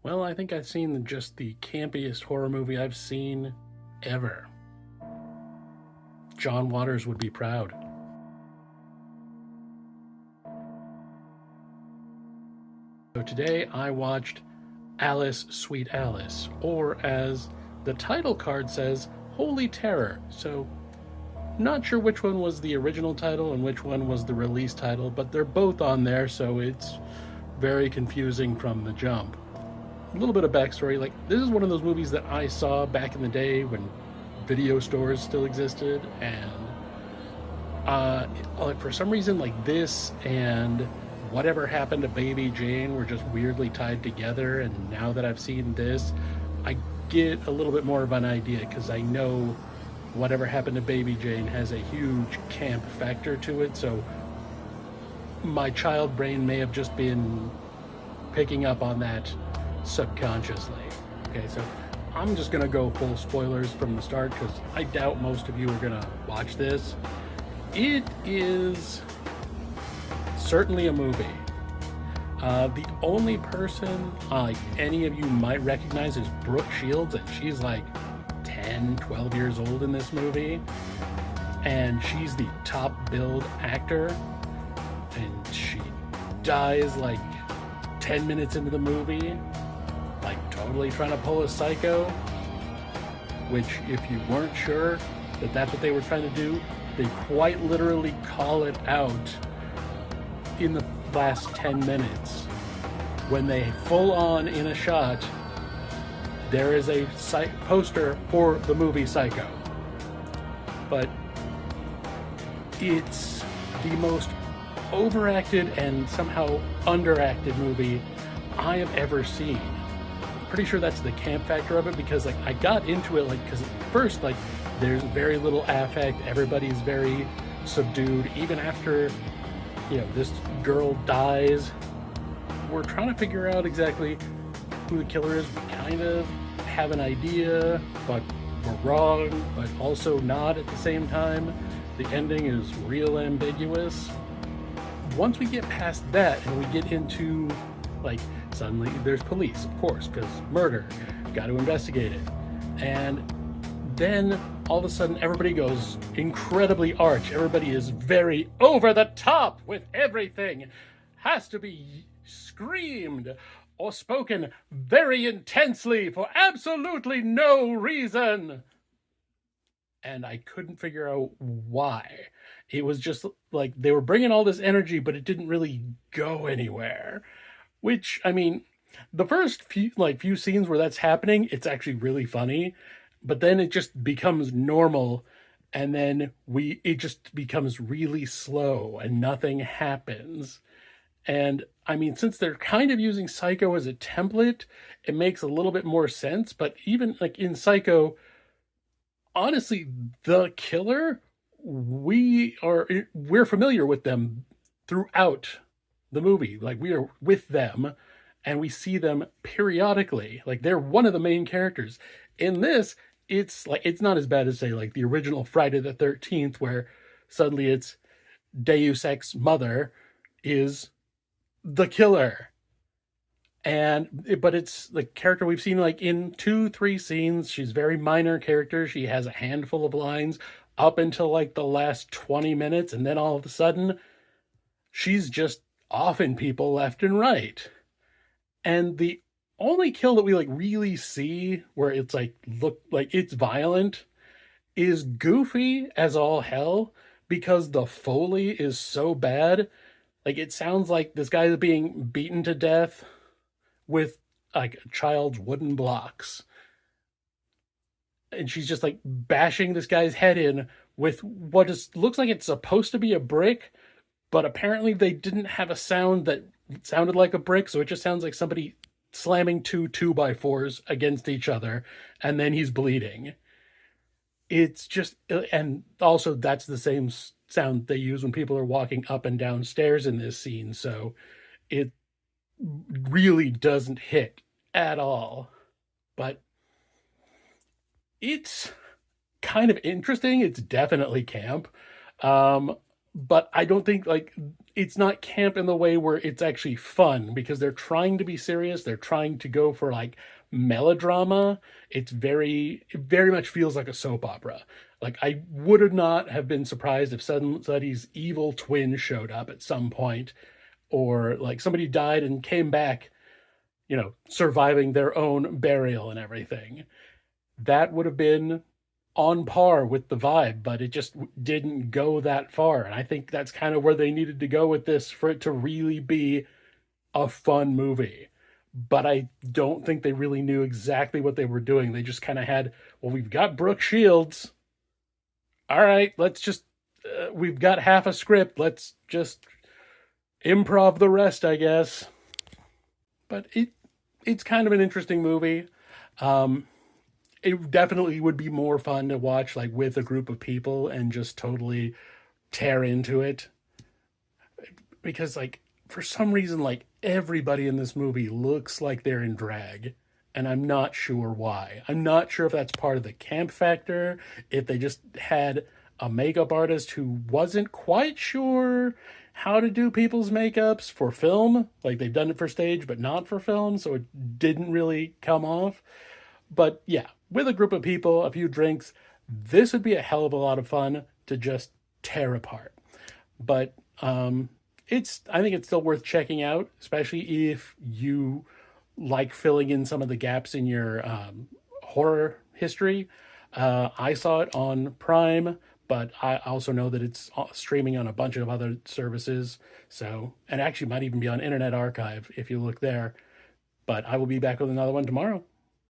Well, I think I've seen just the campiest horror movie I've seen ever. John Waters would be proud. So today I watched Alice, Sweet Alice, or as the title card says, Holy Terror. So, not sure which one was the original title and which one was the release title, but they're both on there, so it's very confusing from the jump. A little bit of backstory, like, this is one of those movies that I saw back in the day when video stores still existed, and for some reason, like, this and Whatever Happened to Baby Jane were just weirdly tied together, and now that I've seen this, I get a little bit more of an idea, because I know Whatever Happened to Baby Jane has a huge camp factor to it, so my child brain may have just been picking up on that subconsciously. Okay, so I'm just gonna go full spoilers from the start because I doubt most of you are gonna watch this. It is certainly a movie. The only person any of you might recognize is Brooke Shields, and she's like 10, 12 years old in this movie. And she's the top billed actor, and she dies like 10 minutes into the movie, like totally trying to pull a Psycho, which, if you weren't sure that that's what they were trying to do, they quite literally call it out in the last 10 minutes. When they full on in a shot, there is a poster for the movie Psycho. But it's the most overacted and somehow underacted movie I have ever seen. I'm pretty sure that's the camp factor of it, because like I got into it like because at first like there's very little affect, everybody's very subdued. Even after this girl dies, we're trying to figure out exactly who the killer is. We kind of have an idea, but we're wrong, but also not at the same time. The ending is real ambiguous. Once we get past that and we get into, like, suddenly there's police, of course, because murder, got to investigate it. And then all of a sudden everybody goes incredibly arch. Everybody is very over the top with everything. Has to be screamed or spoken very intensely for absolutely no reason. And I couldn't figure out why. It was just like they were bringing all this energy, but it didn't really go anywhere. Which, I mean, the first few scenes where that's happening, it's actually really funny, but then it just becomes normal, and then it just becomes really slow and nothing happens. And I mean, since they're kind of using Psycho as a template, it makes a little bit more sense. But even like in Psycho, honestly, the killer, we're familiar with them throughout the movie. Like, we are with them and we see them periodically. Like, they're one of the main characters. In this, it's not as bad as, say, like the original Friday the 13th, where suddenly it's Deus Ex Mother is the killer. But it's the character we've seen like in 2-3 scenes. She's very minor character. She has a handful of lines up until like the last 20 minutes, and then all of a sudden she's just offing people left and right. And the only kill that we like really see where it's like look like it's violent is goofy as all hell, because the Foley is so bad. Like, it sounds like this guy is being beaten to death with like a child's wooden blocks. And she's just like bashing this guy's head in with looks like it's supposed to be a brick, but apparently they didn't have a sound that sounded like a brick, so it just sounds like somebody slamming 2 2x4s against each other, and then he's bleeding. It's just, and also that's the same sound they use when people are walking up and down stairs in this scene, so it really doesn't hit at all. But it's kind of interesting. It's definitely camp. but I don't think like it's not camp in the way where it's actually fun because they're trying to be serious. They're trying to go for like melodrama. It very much feels like a soap opera. Like I would not have been surprised if somebody's evil twin showed up at some point, or like somebody died and came back, surviving their own burial and everything. That would have been on par with the vibe, but it just didn't go that far. And I think that's kind of where they needed to go with this for it to really be a fun movie. But I don't think they really knew exactly what they were doing. They just kind of had, well, we've got Brooke Shields. All right, we've got half a script. Let's just improv the rest, I guess. But it's kind of an interesting movie. Um, it definitely would be more fun to watch like with a group of people and just totally tear into it, because like for some reason like everybody in this movie looks like they're in drag, and I'm not sure why. I'm not sure if that's part of the camp factor, if they just had a makeup artist who wasn't quite sure how to do people's makeups for film, like they've done it for stage but not for film, so it didn't really come off. But yeah, with a group of people, a few drinks, this would be a hell of a lot of fun to just tear apart. But I think it's still worth checking out, especially if you like filling in some of the gaps in your horror history. I saw it on Prime, but I also know that it's streaming on a bunch of other services. So, and actually might even be on Internet Archive if you look there. But I will be back with another one tomorrow.